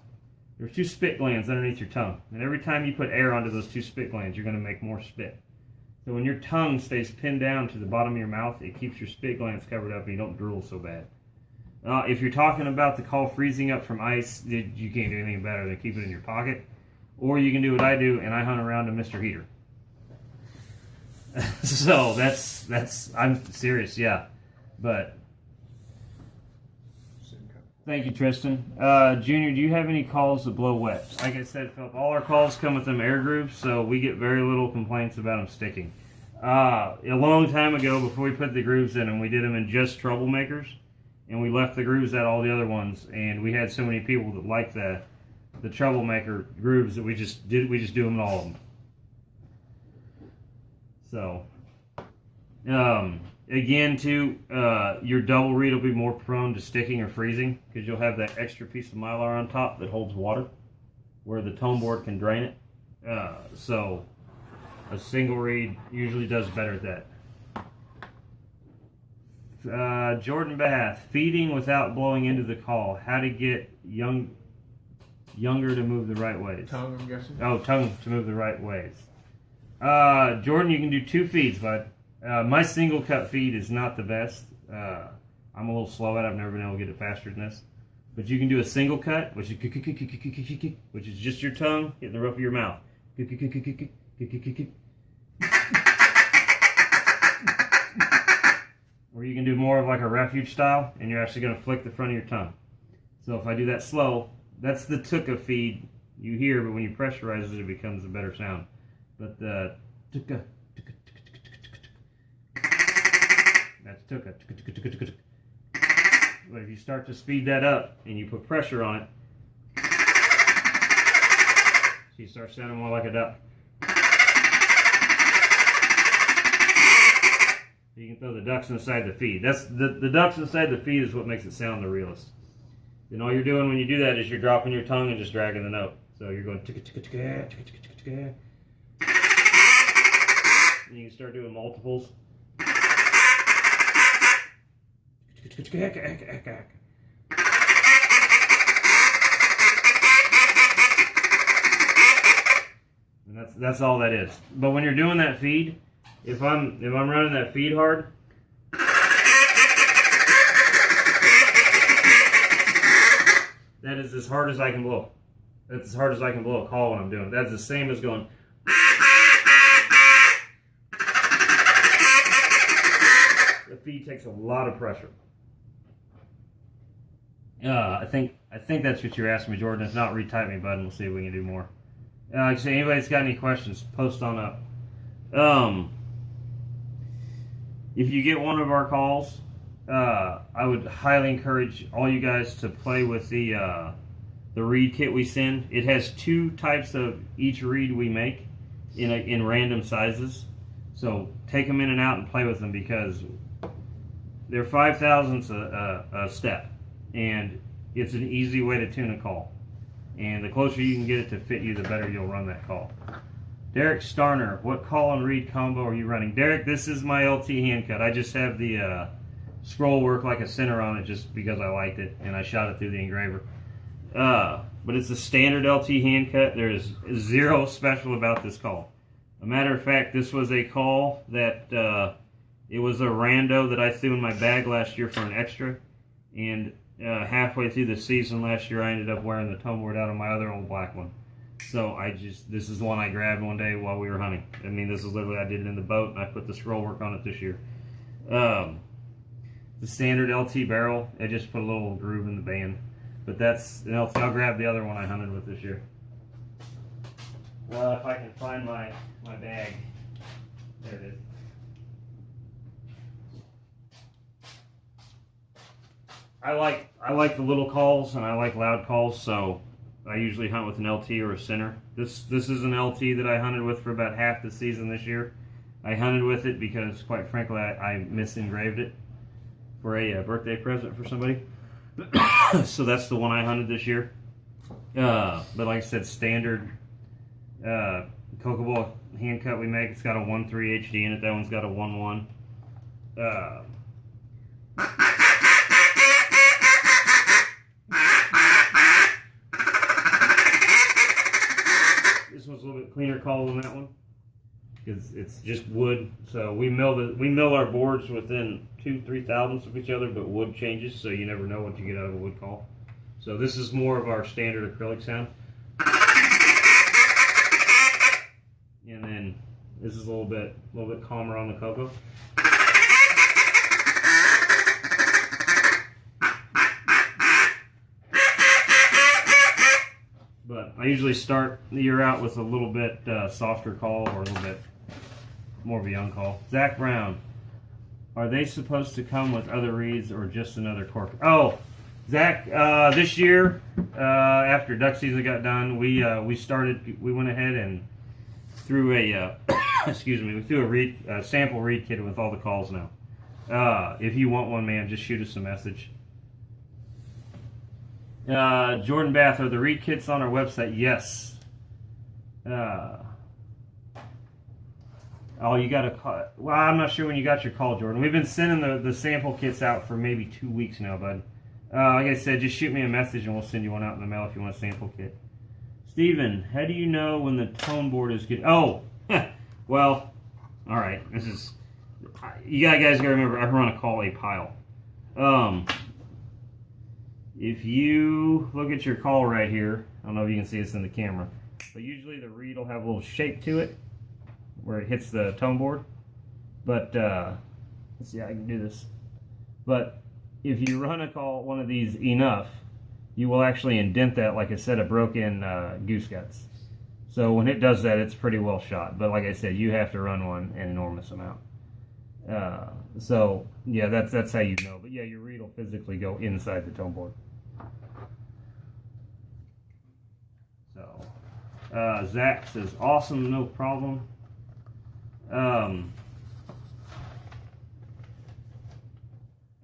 there's two spit glands underneath your tongue. And every time you put air onto those two spit glands, you're going to make more spit. So when your tongue stays pinned down to the bottom of your mouth, it keeps your spit glands covered up and you don't drool so bad. If you're talking about the call freezing up from ice, you can't do anything better than keep it in your pocket. Or you can do what I do, and I hunt around a Mr. Heater. So I'm serious, yeah. But thank you, Tristan. Junior, do you have any calls that blow wet? Like I said, Philip, all our calls come with them air grooves, so we get very little complaints about them sticking. A long time ago, before we put the grooves in them, we did them in just troublemakers, and we left the grooves at all the other ones, and we had so many people that liked the troublemaker grooves that we just do them in all of them. So, again, too, your double reed will be more prone to sticking or freezing because you'll have that extra piece of mylar on top that holds water where the tone board can drain it. So a single reed usually does better at that. Jordan Bath, feeding without blowing into the call. How to get younger to move the right ways. Tongue, I'm guessing. Oh, tongue to move the right ways. Jordan, you can do 2 feeds, bud. My single cut feed is not the best. I'm a little slow at it. I've never been able to get it faster than this. But you can do a single cut, which is just your tongue hitting the roof of your mouth. Or you can do more of like a refuge style, and you're actually going to flick the front of your tongue. So if I do that slow, that's the tuka feed you hear, but when you pressurize it, it becomes a better sound. But the tuka, that's tuka. But if you start to speed that up and you put pressure on it, So you start sounding more like a duck. You can throw the ducks inside the feed. That's the ducks inside the feed is what makes it sound the realest. And all you're doing when you do that is you're dropping your tongue and just dragging the note. So you're going ticka ticka ticka ticka ticka ticka. And you can start doing multiples. And that's all that is. But when you're doing that feed, if I'm running that feed hard, that is as hard as I can blow. That's as hard as I can blow a call when I'm doing it. That's the same as going. The feed takes a lot of pressure. I think that's what you're asking me, Jordan. If not, retype me, bud, and we'll see if we can do more. Like I say, anybody's got any questions, post on up. If you get one of our calls, I would highly encourage all you guys to play with the reed kit we send. It has 2 types of each reed we make in random sizes. So take them in and out and play with them because they're 5/1000ths a step, and it's an easy way to tune a call. And the closer you can get it to fit you, the better you'll run that call. Derek Starner, what call and reed combo are you running? Derek, this is my LT hand cut. I just have the scroll work like a center on it just because I liked it, and I shot it through the engraver. But it's a standard LT hand cut. There's zero special about this call. A matter of fact, this was a call that it was a rando that I threw in my bag last year for an extra, and halfway through the season last year I ended up wearing the tone board out of my other old black one. So this is the one I grabbed one day while we were hunting. I mean, this is literally, I did it in the boat and I put the scroll work on it this year. The standard LT barrel, I just put a little groove in the band. But that's an LT. I'll grab the other one I hunted with this year. If I can find my bag. There it is. I like the little calls and I like loud calls, so I usually hunt with an LT or a center. This is an LT that I hunted with for about half the season this year. I hunted with it because, quite frankly, I misengraved it for a birthday present for somebody. So that's the one I hunted this year. But like I said, standard Cocoa Ball hand cut we make. It's got a 1.3 HD in it. That one's got a 1.1. This one's a little bit cleaner call than that one because it's just wood. So we mill our boards within 2-3 thousandths of each other, but wood changes, so you never know what you get out of a wood call. So this is more of our standard acrylic sound. And then this is a little bit calmer on the cocoa. But I usually start the year out with a little bit softer call or a little bit more of a young call. Zach Brown, are they supposed to come with other reeds or just another cork? Oh, Zach, this year after duck season got done, we went ahead and threw a we threw a sample reed kit with all the calls now. If you want one, man, just shoot us a message. Jordan Bath, are the reed kits on our website? Yes. Oh, you got a call. Well, I'm not sure when you got your call, Jordan. We've been sending the sample kits out for maybe 2 weeks now, bud. Like I said, just shoot me a message and we'll send you one out in the mail if you want a sample kit. Steven, how do you know when the tone board is getting... Oh, well, all right. This is... You guys got to remember, I run a call a pile. If you look at your call right here, I don't know if you can see this in the camera, but usually the reed will have a little shape to it where it hits the tone board. But let's see how I can do this. But if you run one of these enough, you will actually indent that like a set of broken goose guts. So when it does that, it's pretty well shot. But like I said, you have to run one an enormous amount. So yeah, that's how you know. But yeah, your reed will physically go inside the tone board. So Zach says, awesome, no problem.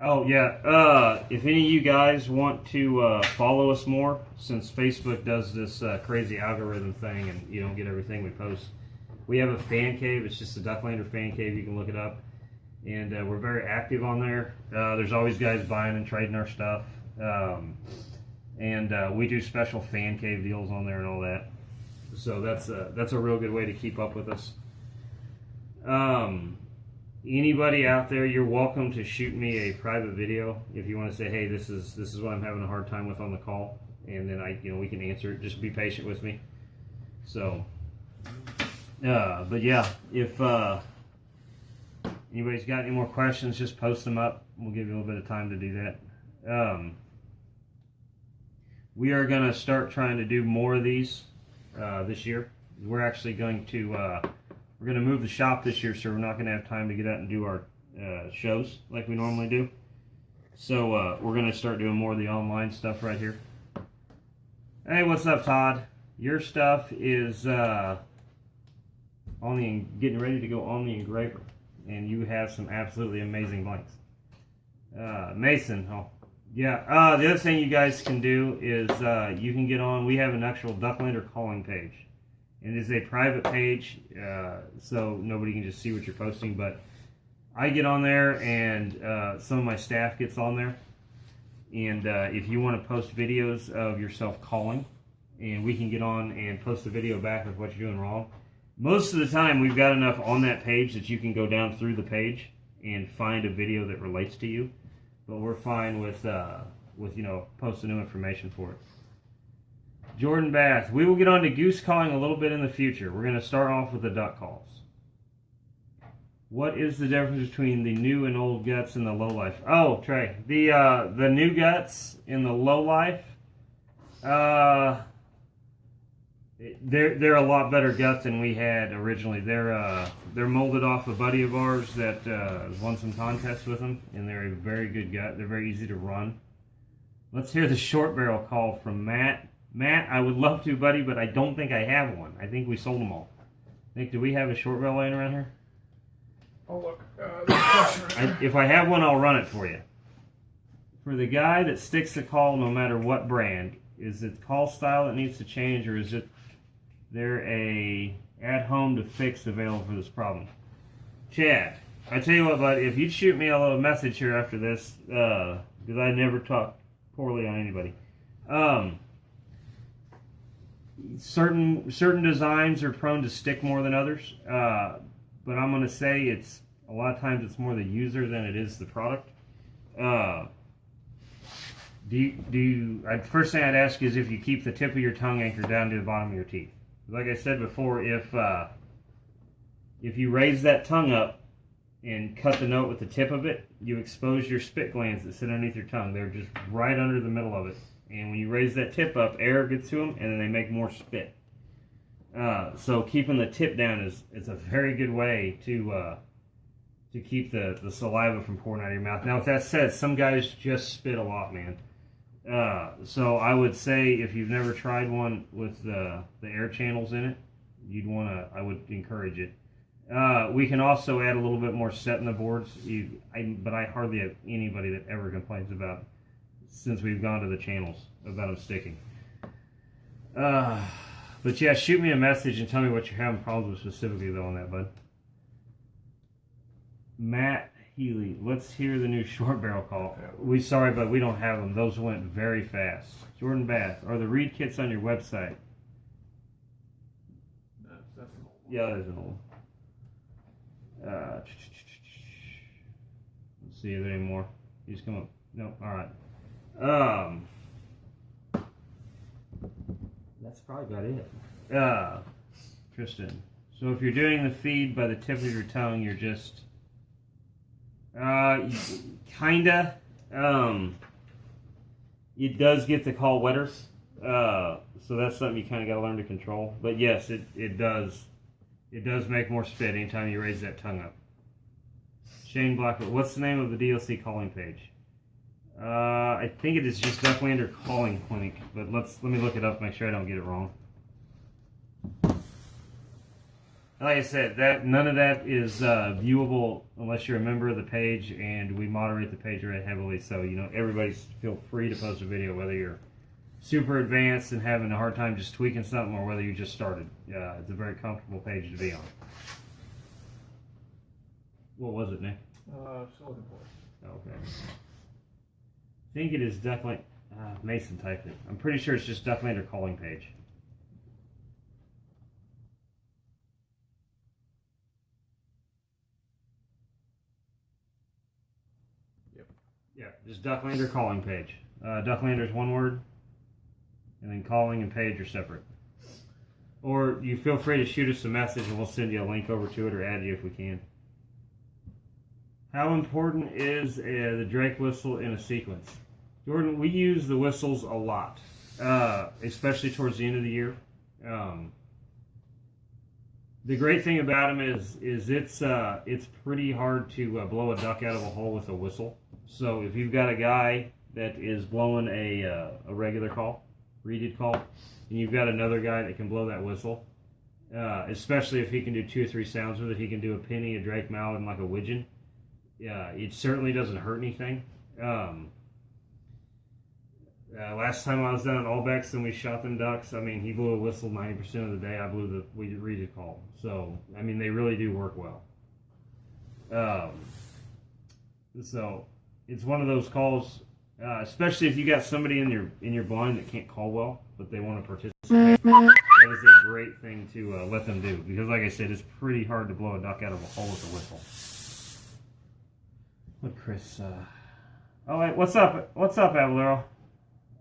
Oh yeah, if any of you guys want to follow us more, since Facebook does this crazy algorithm thing and you don't get everything we post, we have a fan cave. It's just a Ducklander fan cave. You can look it up, and we're very active on there. There's always guys buying and trading our stuff, and we do special fan cave deals on there and all that. So that's a real good way to keep up with us. Anybody out there, you're welcome to shoot me a private video if you want to say, hey, this is what I'm having a hard time with on the call, and then we can answer it. Just be patient with me. So, but yeah, if anybody's got any more questions, just post them up. We'll give you a little bit of time to do that. We are going to start trying to do more of these this year. We're actually going to we're going to move the shop this year, so we're not going to have time to get out and do our shows like we normally do. So we're going to start doing more of the online stuff right here. Hey, what's up, Todd? Your stuff is getting ready to go on the engraver, and you have some absolutely amazing blanks. Mason, oh yeah. The other thing you guys can do is you can get on. We have an actual Ducklander calling page. It is a private page, so nobody can just see what you're posting, but I get on there, and some of my staff gets on there, and if you want to post videos of yourself calling, and we can get on and post a video back of what you're doing wrong. Most of the time, we've got enough on that page that you can go down through the page and find a video that relates to you, but we're fine with posting new information for it. Jordan Bath, we will get on to goose calling a little bit in the future. We're going to start off with the duck calls. What is the difference between the new and old guts in the low life? Oh, Trey, the new guts in the low life, they're a lot better guts than we had originally. They're molded off a buddy of ours that won some contests with them, and they're a very good gut. They're very easy to run. Let's hear the short barrel call from Matt. Matt, I would love to, buddy, but I don't think I have one. I think we sold them all. Nick, do we have a short barrel laying around here? Oh, look. If I have one, I'll run it for you. For the guy that sticks the call no matter what brand, is it call style that needs to change, or is there a at-home to fix available for this problem? Chad, I tell you what, bud, if you'd shoot me a little message here after this, because I never talk poorly on anybody. Certain designs are prone to stick more than others, but I'm going to say it's a lot of times it's more the user than it is the product. First thing I'd ask is if you keep the tip of your tongue anchored down to the bottom of your teeth. Like I said before, if you raise that tongue up and cut the note with the tip of it, you expose your spit glands that sit underneath your tongue. They're just right under the middle of it. And when you raise that tip up, air gets to them, and then they make more spit. So keeping the tip down is a very good way to keep the saliva from pouring out of your mouth. Now, with that said, some guys just spit a lot, man. So I would say if you've never tried one with the air channels in it, I would encourage it. We can also add a little bit more set in the boards, but I hardly have anybody that ever complains about, since we've gone to the channels, about them sticking. But yeah, shoot me a message and tell me what you're having problems with specifically though on that, bud. Matt Healy, let's hear the new short barrel call. Sorry, but we don't have them. Those went very fast. Jordan Bath, are the reed kits on your website? Yeah, there's an old. Let's see if there any more. You just come up. No, all right. That's probably about it. Tristan. So if you're doing the feed by the tip of your tongue, you're just kinda. It does get the call wetter. So that's something you kind of got to learn to control. But yes, it does. It does make more spit anytime you raise that tongue up. Shane Blackwood, what's the name of the DLC calling page? I think it is just Ducklander Calling Clinic, but let me look it up, make sure I don't get it wrong. Like I said, that none of that is viewable unless you're a member of the page, and we moderate the page very heavily. So everybody feel free to post a video, whether you're super advanced and having a hard time just tweaking something, or whether you just started. It's a very comfortable page to be on. What was it, Nick? Still looking for it. Okay. I think it is Duckland. Mason typed it. I'm pretty sure it's just Ducklander calling page. Yep. Yeah, just Ducklander calling page. Ducklander is one word, and then calling and page are separate. Or you feel free to shoot us a message, and we'll send you a link over to it, or add you if we can. How important is the Drake whistle in a sequence? Jordan, we use the whistles a lot, especially towards the end of the year. The great thing about them is it's pretty hard to blow a duck out of a hole with a whistle. So if you've got a guy that is blowing a regular call, reeded call, and you've got another guy that can blow that whistle, especially if he can do 2 or 3 sounds with it, he can do a penny, a drake mallard, and like a widgeon. Yeah, it certainly doesn't hurt anything. Last time I was down at Allbecks and we shot them ducks, I mean, he blew a whistle 90% of the day. I blew the reeded call. So, I mean, they really do work well. So, it's one of those calls, especially if you got somebody in your blind that can't call well, but they want to participate. That is a great thing to let them do, because like I said, it's pretty hard to blow a duck out of a hole with a whistle. What Chris? Oh wait, what's up? What's up, Avalero?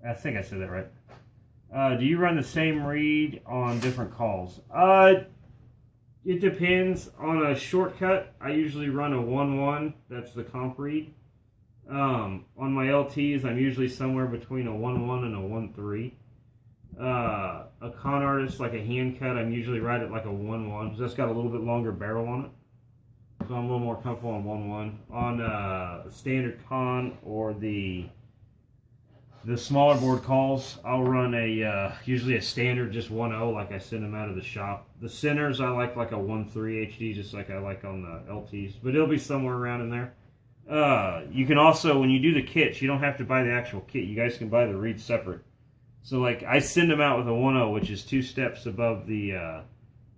I think I said that right. Do you run the same reed on different calls? It depends. On a shortcut, I usually run a 1-1. That's the comp reed. On my LTs, I'm usually somewhere between a 1-1 and a 1-3. A con artist, like a hand cut, I'm usually right at like a 1-1. So that's got a little bit longer barrel on it. So I'm a little more comfortable on 1-1. On standard con or the smaller board calls, I'll run usually a standard just 1-0, like I send them out of the shop. The centers I like a 1-3 HD, just like I like on the LTs, but it'll be somewhere around in there. You can also, when you do the kits, you don't have to buy the actual kit. You guys can buy the reeds separate. So like I send them out with a 1-0, which is 2 steps above the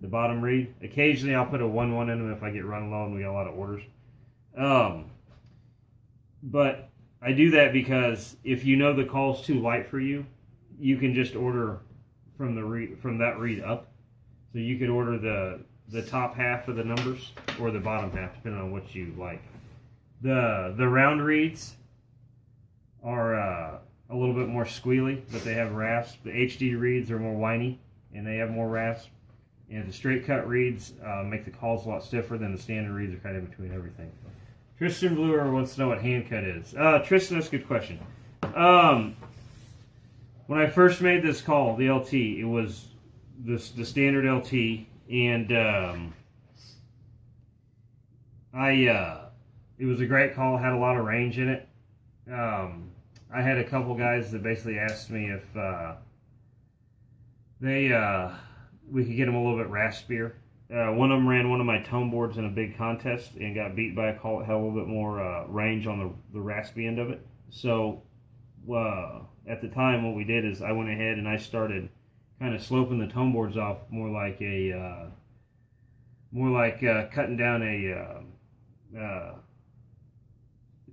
bottom reed. Occasionally I'll put a 1-1 in them if I get run low and we got a lot of orders. But I do that because if you know the call's too light for you, you can just order from that reed up. So you could order the top half of the numbers or the bottom half, depending on what you like. The round reeds are a little bit more squealy, but they have rasp. The HD reeds are more whiny, and they have more rasp. And the straight cut reeds make the calls a lot stiffer than the standard reeds are kind of in between everything. Tristan Bluer wants to know what hand cut is. Tristan, that's a good question. When I first made this call, the LT, it was the standard LT, and it was a great call, had a lot of range in it. I had a couple guys that basically asked me if we could get them a little bit raspier. One of them ran one of my tone boards in a big contest and got beat by a call that had a little bit more range on the raspy end of it. So at the time, what we did is I went ahead and I started kind of sloping the tone boards off more like cutting down a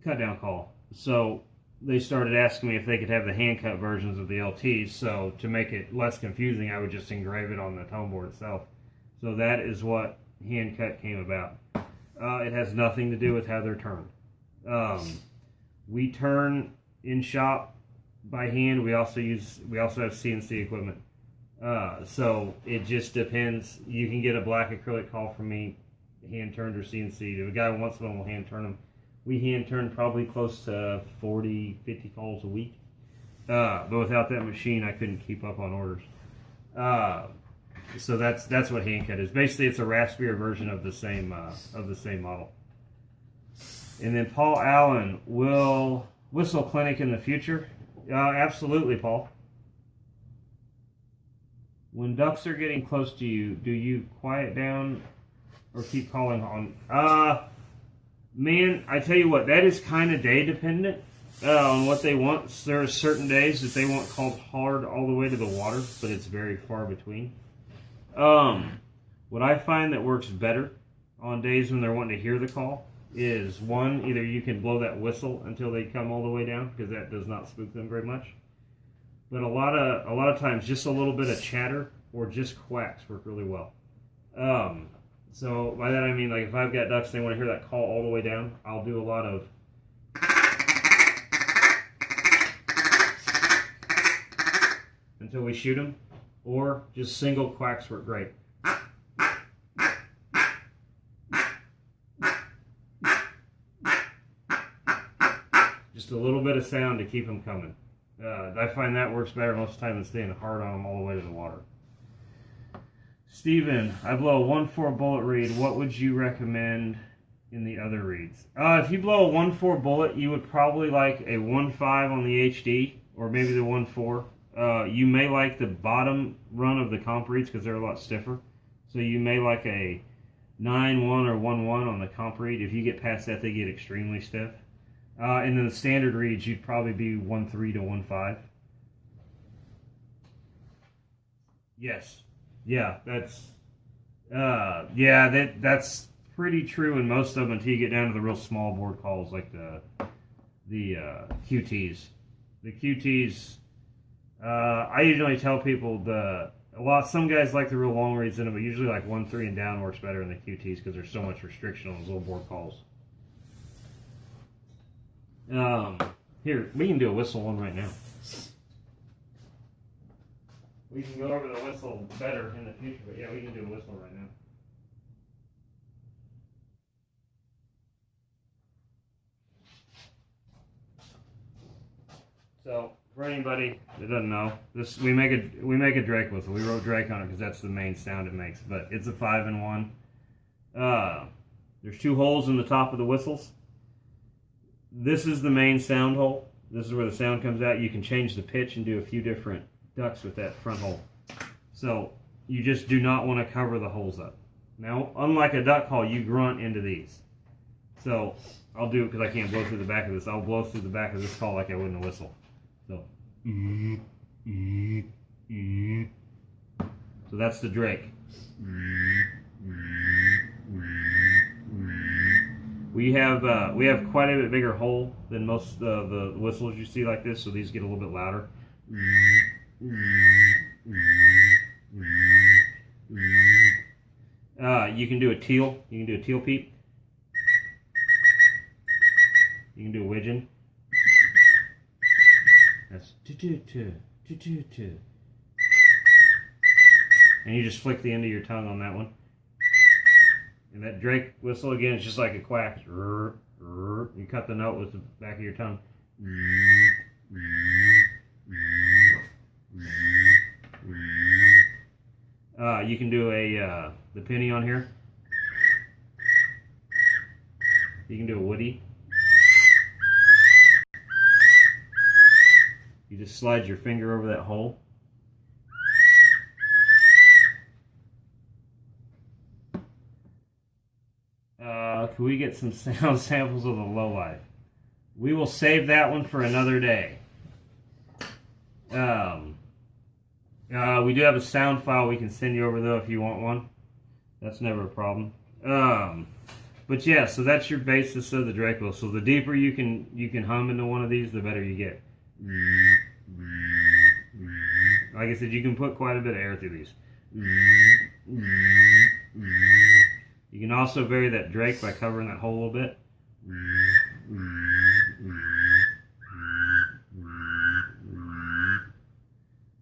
cut down call. So they started asking me if they could have the hand cut versions of the LTs. So to make it less confusing, I would just engrave it on the tone board itself. So that is what hand cut came about. It has nothing to do with how they're turned. We turn in shop by hand. We also have CNC equipment. So it just depends. You can get a black acrylic call from me, hand turned or CNC. If a guy wants one, we'll hand turn them. We hand turn probably close to 40, 50 calls a week. But without that machine, I couldn't keep up on orders. So that's what hand cut is. Basically, it's a raspier version of the same model. And then Paul Allen, will whistle clinic in the future? Absolutely, Paul. When ducks are getting close to you, do you quiet down or keep calling on? Man, I tell you what, that is kind of day dependent on what they want. There are certain days that they want called hard all the way to the water, but it's very far between. What I find that works better on days when they're wanting to hear the call is, one, either you can blow that whistle until they come all the way down, because that does not spook them very much. But a lot of times, just a little bit of chatter or just quacks work really well. So by that I mean, like, if I've got ducks and they want to hear that call all the way down, I'll do a lot of until we shoot them, or just single quacks work great. Just a little bit of sound to keep them coming. I find that works better most of the time than staying hard on them all the way to the water. Steven, I blow a 1-4 bullet reed. What would you recommend in the other reeds? If you blow a 1-4 bullet, you would probably like a 1-5 on the HD, or maybe the 1-4. You may like the bottom run of the comp reeds because they're a lot stiffer. So you may like a 9-1 or 1-1 on the comp reed. If you get past that, they get extremely stiff. And then the standard reeds, you'd probably be 1-3 to 1-5. Yes. Yeah, that's pretty true in most of them until you get down to the real small board calls like the QTs. The QTs, I usually tell people some guys like the real long reeds in them, but usually like 1-3 and down works better in the QTs because there's so much restriction on those little board calls. Here, we can do a whistle one right now. We can go over the whistle better in the future, but yeah, we can do a whistle right now. So, for anybody that doesn't know, we make a Drake whistle. We wrote Drake on it because that's the main sound it makes, but it's a 5-in-1. There's 2 holes in the top of the whistles. This is the main sound hole. This is where the sound comes out. You can change the pitch and do a few different ducks with that front hole. So you just do not want to cover the holes up. Now, unlike a duck call, you grunt into these. So I'll do it because I can't blow through the back of this. I'll blow through the back of this call like I would in a whistle. So that's the Drake. We have quite a bit bigger hole than most of the whistles you see like this, so these get a little bit louder. You can do a teal. You can do a teal peep. You can do a widgeon. That's tu-tu-tu. And you just flick the end of your tongue on that one. And that Drake whistle, again, it's just like a quack. You cut the note with the back of your tongue. You can do the penny on here. You can do a woody. You just slide your finger over that hole. Can we get some sound samples of the lowlife? We will save that one for another day. We do have a sound file we can send you over though if you want one. That's never a problem. But yeah, so that's your basis of the Drake whistle. So the deeper you can hum into one of these, the better you get. Like I said, you can put quite a bit of air through these. You can also vary that Drake by covering that hole a little bit.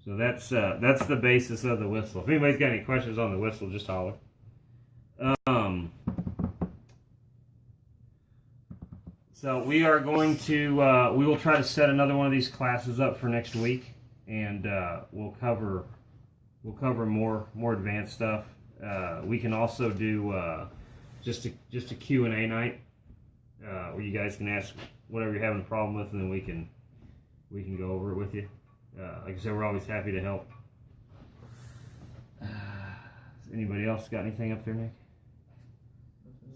So that's the basis of the whistle. If anybody's got any questions on the whistle, just holler. So we are going to we will try to set another one of these classes up for next week, and we'll cover more advanced stuff. We can also do just a Q&A night where you guys can ask whatever you're having a problem with, and then we can go over it with you. Like I said, we're always happy to help. Anybody else got anything up there, Nick?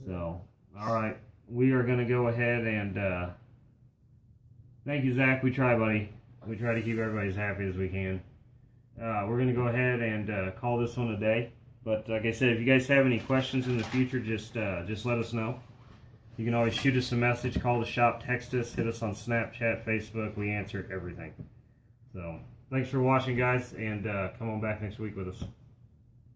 So, all right, we are going to go ahead and thank you, Zach. We try, buddy. We try to keep everybody as happy as we can. We're going to go ahead and call this one a day. But like I said, if you guys have any questions in the future, just let us know. You can always shoot us a message, call the shop, text us, hit us on Snapchat, Facebook. We answer everything. So thanks for watching, guys, and come on back next week with us.